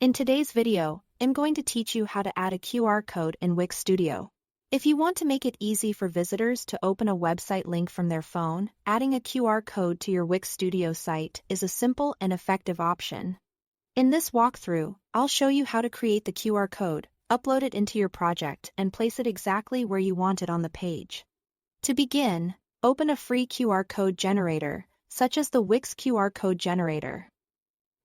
In today's video, I'm going to teach you how to add a QR code in Wix Studio. If you want to make it easy for visitors to open a website link from their phone, adding a QR code to your Wix Studio site is a simple and effective option. In this walkthrough, I'll show you how to create the QR code, upload it into your project, and place it exactly where you want it on the page. To begin, open a free QR code generator, such as the Wix QR code generator.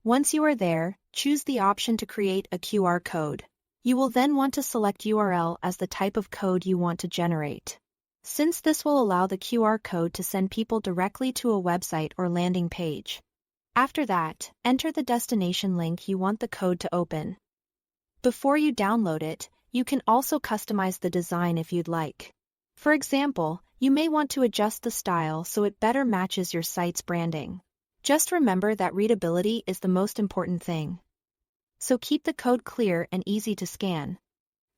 Once you are there, choose the option to create a QR code. You will then want to select URL as the type of code you want to generate. Since this will allow the QR code to send people directly to a website or landing page. After that, enter the destination link you want the code to open. Before you download it, you can also customize the design if you'd like. For example, you may want to adjust the style so it better matches your site's branding. Just remember that readability is the most important thing. So keep the code clear and easy to scan.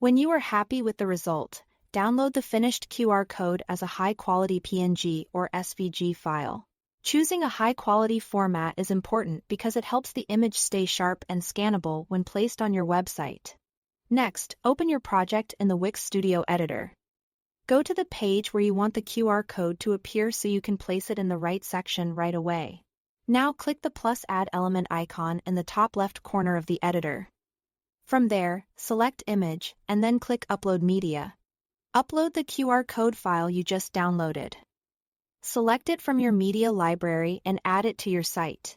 When you are happy with the result, download the finished QR code as a high-quality PNG or SVG file. Choosing a high-quality format is important because it helps the image stay sharp and scannable when placed on your website. Next, open your project in the Wix Studio editor. Go to the page where you want the QR code to appear so you can place it in the right section right away. Now click the plus add element icon in the top left corner of the editor. From there, select Image and then click Upload Media. Upload the QR code file you just downloaded. Select it from your media library and add it to your site.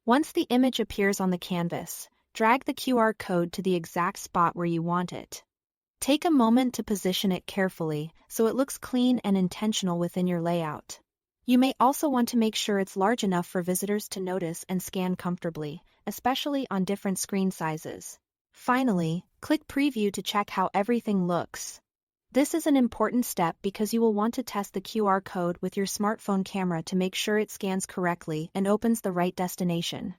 Once the image appears on the canvas, drag the QR code to the exact spot where you want it. Take a moment to position it carefully so it looks clean and intentional within your layout. You may also want to make sure it's large enough for visitors to notice and scan comfortably, especially on different screen sizes. Finally, click Preview to check how everything looks. This is an important step because you will want to test the QR code with your smartphone camera to make sure it scans correctly and opens the right destination.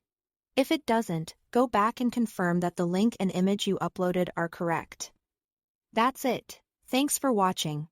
If it doesn't, go back and confirm that the link and image you uploaded are correct. That's it. Thanks for watching.